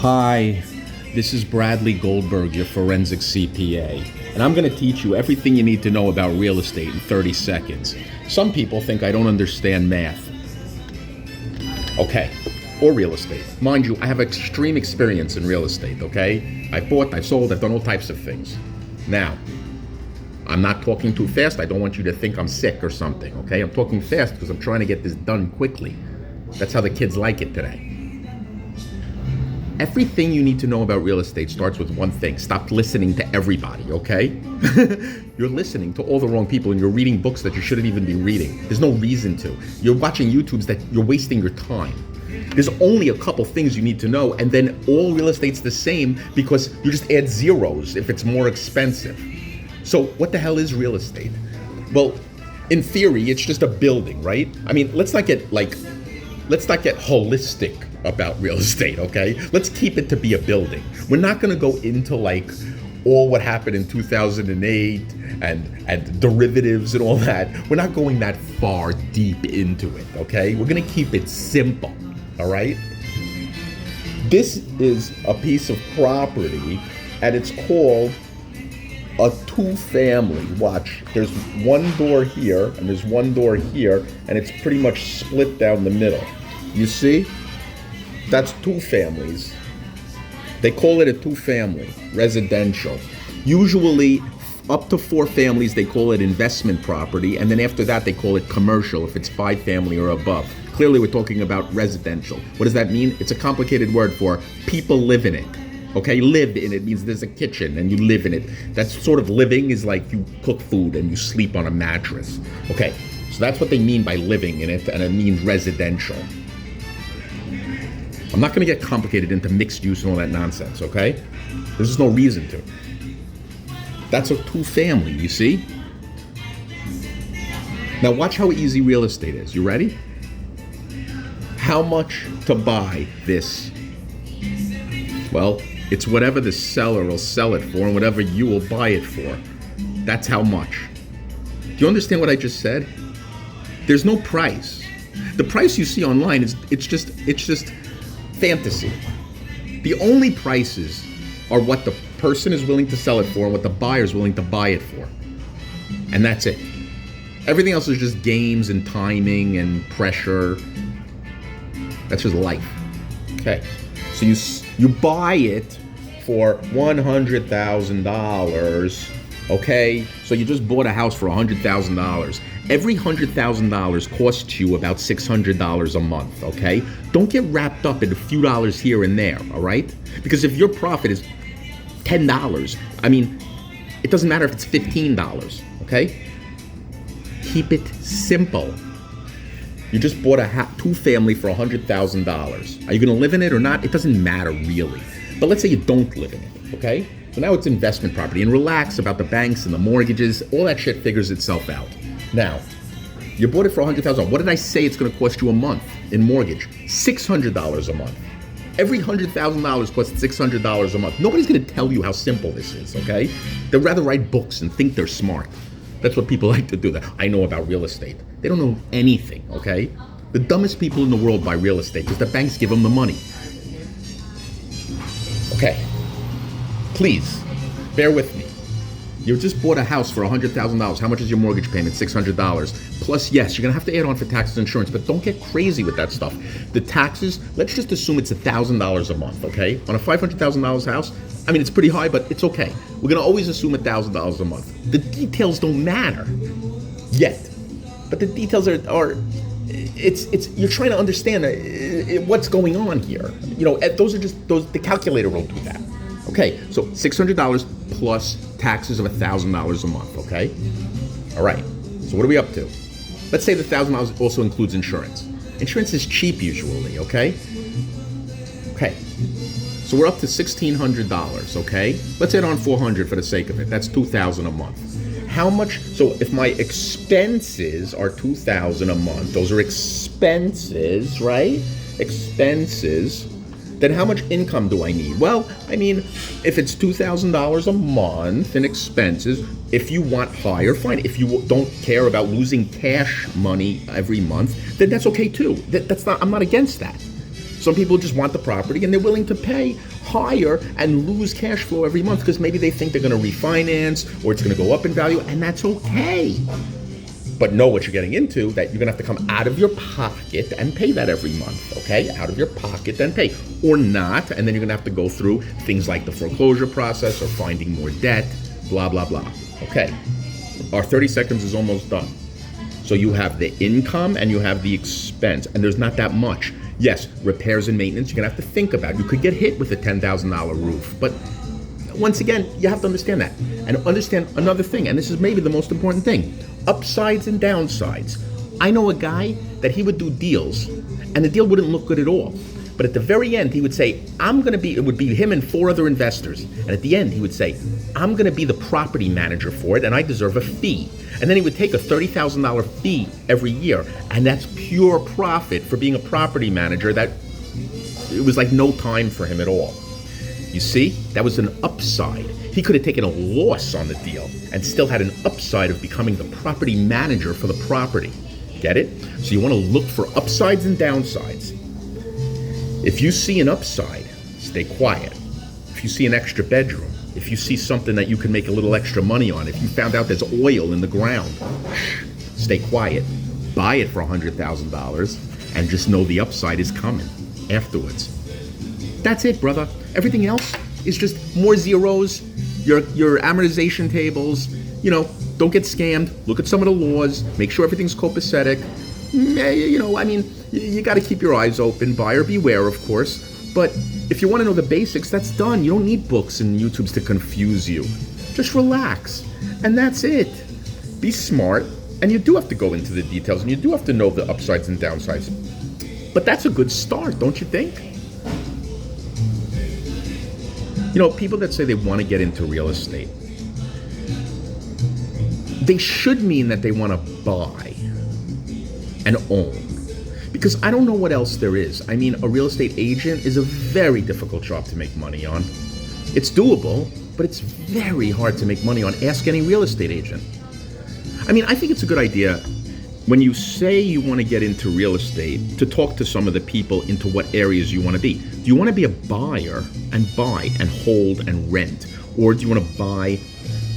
Hi, this is Bradley Goldberg, your forensic CPA, and I'm going to teach you everything you need to know about real estate in 30 seconds. Some people think I don't understand math. Okay, or real estate. Mind you, I have extreme experience in real estate, okay? I've bought, I've sold, I've done all types of things. Now, I'm not talking too fast. I don't want you to think I'm sick or something, okay? I'm talking fast because I'm trying to get this done quickly. That's how the kids like it today. Everything you need to know about real estate starts with one thing. Stop listening to everybody, okay? You're listening to all the wrong people and you're reading books that you shouldn't even be reading. There's no reason to. You're watching YouTubes that you're wasting your time. There's only a couple things you need to know, and then all real estate's the same because you just add zeros if it's more expensive. So what the hell is real estate? Well, in theory, it's just a building, right? I mean, let's not get holistic about real estate, okay? Let's keep it to be a building. We're not gonna go into like all what happened in 2008 and derivatives and all that. We're not going that far deep into it, okay? We're gonna keep it simple, all right? This is a piece of property and it's called a two-family. Watch, there's one door here and there's one door here and it's pretty much split down the middle. You see? That's two families. They call it a two-family, residential. Usually, up to 4 families, they call it investment property, and then after that, they call it commercial if it's 5 family or above. Clearly, we're talking about residential. What does that mean? It's a complicated word for people live in it. Okay, live in it means there's a kitchen and you live in it. That's sort of living is like you cook food and you sleep on a mattress. Okay, so that's what they mean by living in it, and it means residential. I'm not going to get complicated into mixed use and all that nonsense, okay? There's just no reason to. That's a two-family, you see? Now watch how easy real estate is. You ready? How much to buy this? Well, it's whatever the seller will sell it for and whatever you will buy it for. That's how much. Do you understand what I just said? There's no price. The price you see online it's just fantasy. The only prices are what the person is willing to sell it for and what the buyer is willing to buy it for. And that's it. Everything else is just games and timing and pressure. That's just life. Okay. So you buy it for $100,000. Okay, so you just bought a house for $100,000. Every $100,000 costs you about $600 a month, okay? Don't get wrapped up in a few dollars here and there, all right? Because if your profit is $10, I mean, it doesn't matter if it's $15, okay? Keep it simple. You just bought a two-family for $100,000. Are you gonna live in it or not? It doesn't matter really. But let's say you don't live in it, okay? So now it's investment property, and relax about the banks and the mortgages. All that shit figures itself out. Now, you bought it for $100,000. What did I say it's going to cost you a month in mortgage? $600 a month. Every $100,000 costs $600 a month. Nobody's going to tell you how simple this is, okay? They'd rather write books and think they're smart. That's what people like to do. That I know about real estate. They don't know anything, okay? The dumbest people in the world buy real estate because the banks give them the money. Okay. Please, bear with me. You just bought a house for $100,000. How much is your mortgage payment? $600. Plus, yes, you're gonna have to add on for taxes and insurance, but don't get crazy with that stuff. The taxes, let's just assume it's $1,000 a month, okay? On a $500,000 house, I mean, it's pretty high, but it's okay. We're gonna always assume $1,000 a month. The details don't matter yet, but the details are you're trying to understand what's going on here. You know, the calculator will do that. Okay, so $600 plus taxes of $1,000 a month, okay? All right, so what are we up to? Let's say the $1,000 also includes insurance. Insurance is cheap usually, okay? Okay, so we're up to $1,600, okay? Let's add on $400 for the sake of it. That's $2,000 a month. How much, so if my expenses are $2,000 a month, those are expenses, right? Expenses. Then how much income do I need? Well, I mean, if it's $2,000 a month in expenses, if you want higher, fine. If you don't care about losing cash money every month, then that's okay too. I'm not against that. So Some people just want the property and they're willing to pay higher and lose cash flow every month because maybe they think they're going to refinance or it's going to go up in value, and that's okay. But know what you're getting into, that you're going to have to come out of your pocket and pay that every month, okay? Out of your pocket and pay. Or not, and then you're going to have to go through things like the foreclosure process or finding more debt, blah, blah, blah. Okay, our 30 seconds is almost done. So you have the income and you have the expense, and there's not that much. Yes, repairs and maintenance, you're going to have to think about. You could get hit with a $10,000 roof, but once again, you have to understand that. And understand another thing, and this is maybe the most important thing, upsides and downsides. I know a guy that he would do deals, and the deal wouldn't look good at all. But at the very end, he would say, it would be him and 4 other investors. And at the end, he would say, I'm going to be the property manager for it, and I deserve a fee. And then he would take a $30,000 fee every year, and that's pure profit for being a property manager. That it was like no time for him at all. You see, that was an upside. He could have taken a loss on the deal and still had an upside of becoming the property manager for the property. Get it? So you want to look for upsides and downsides. If you see an upside, stay quiet. If you see an extra bedroom, if you see something that you can make a little extra money on, if you found out there's oil in the ground, stay quiet. Buy it for $100,000 and just know the upside is coming afterwards. That's it, brother. Everything else is just more zeros, your amortization tables. Don't get scammed. Look at some of the laws. Make sure everything's copacetic. You got to keep your eyes open. Buyer beware, of course. But if you want to know the basics, that's done. You don't need books and YouTubes to confuse you. Just relax. And that's it. Be smart. And you do have to go into the details, and you do have to know the upsides and downsides. But that's a good start, don't you think? People that say they want to get into real estate, they should mean that they want to buy and own. Because I don't know what else there is. I mean, a real estate agent is a very difficult job to make money on. It's doable, but it's very hard to make money on. Ask any real estate agent. I mean, I think it's a good idea when you say you want to get into real estate to talk to some of the people into what areas you want to be. Do you want to be a buyer and buy and hold and rent? Or do you want to buy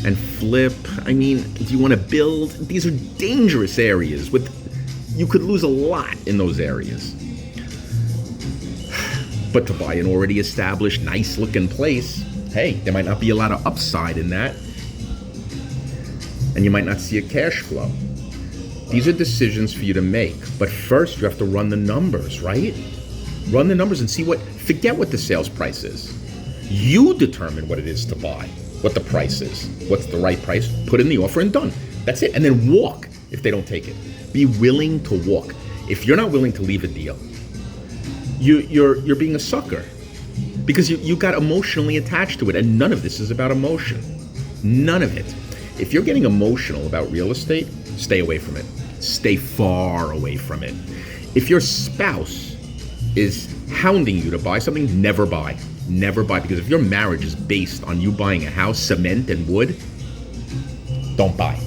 and flip? I mean, do you want to build? These are dangerous areas. You could lose a lot in those areas. But to buy an already established, nice-looking place, hey, there might not be a lot of upside in that. And you might not see a cash flow. These are decisions for you to make. But first, you have to run the numbers, right? Run the numbers and see forget what the sales price is. You determine what it is to buy, what the price is, what's the right price, put in the offer and done. That's it. And then walk if they don't take it. Be willing to walk. If you're not willing to leave a deal, you're being a sucker because you got emotionally attached to it, and none of this is about emotion. None of it. If you're getting emotional about real estate, stay away from it. Stay far away from it. If your spouse is hounding you to buy something, never buy. Never buy, because if your marriage is based on you buying a house, cement and wood, don't buy.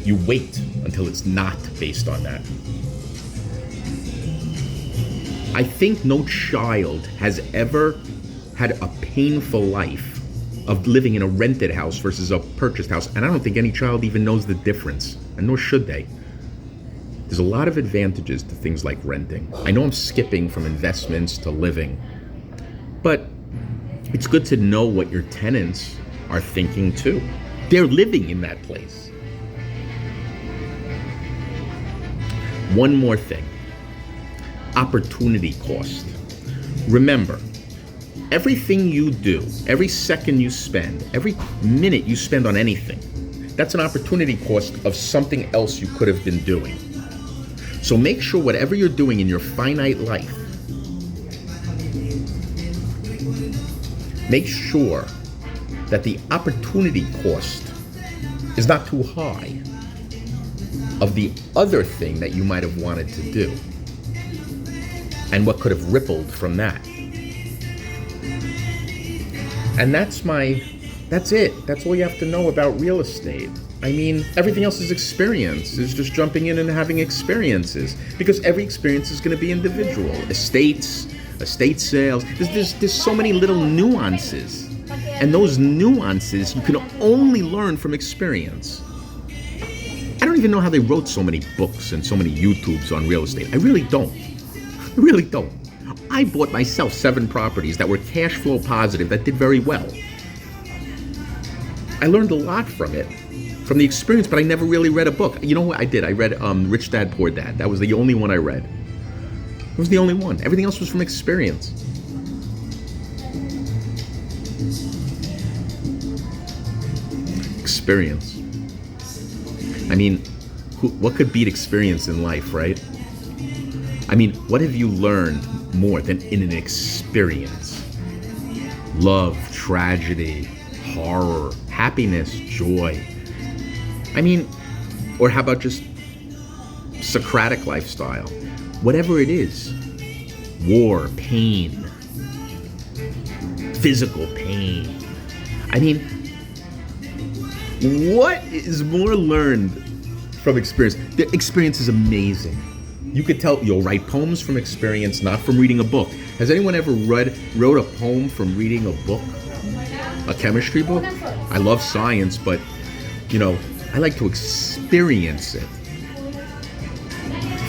You wait until it's not based on that. I think no child has ever had a painful life of living in a rented house versus a purchased house, and I don't think any child even knows the difference, and nor should they. There's a lot of advantages to things like renting. I know I'm skipping from investments to living, but it's good to know what your tenants are thinking too. They're living in that place. One more thing. Opportunity cost. Remember, everything you do, every second you spend, every minute you spend on anything, that's an opportunity cost of something else you could have been doing. So make sure whatever you're doing in your finite life, make sure that the opportunity cost is not too high of the other thing that you might have wanted to do and what could have rippled from that. And that's it. That's all you have to know about real estate. I mean, everything else is experience. It's just jumping in and having experiences, because every experience is going to be individual. Estates, estate sales. There's so many little nuances. And those nuances you can only learn from experience. I don't even know how they wrote so many books and so many YouTubes on real estate. I really don't. I really don't. I bought myself 7 properties that were cash flow positive that did very well. I learned a lot from it, from the experience, but I never really read a book. You know what I did? I read Rich Dad, Poor Dad. That was the only one I read. It was the only one. Everything else was from experience. Experience. I mean, what could beat experience in life, right? I mean, what have you learned more than in an experience? Love, tragedy, horror, happiness, joy. I mean, or how about just Socratic lifestyle? Whatever it is. War, pain, physical pain. I mean, what is more learned from experience? The experience is amazing. You could tell, you'll write poems from experience, not from reading a book. Has anyone ever wrote a poem from reading a book? A chemistry book? I love science, but, you know, I like to experience it.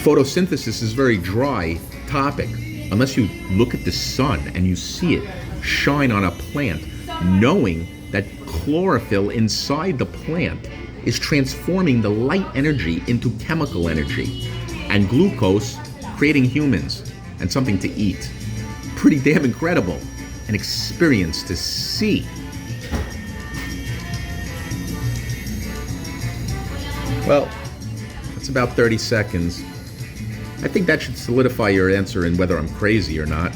Photosynthesis is a very dry topic. Unless you look at the sun and you see it shine on a plant, knowing that chlorophyll inside the plant is transforming the light energy into chemical energy, and glucose creating humans and something to eat. Pretty damn incredible. An experience to see. Well, that's about 30 seconds. I think that should solidify your answer in whether I'm crazy or not.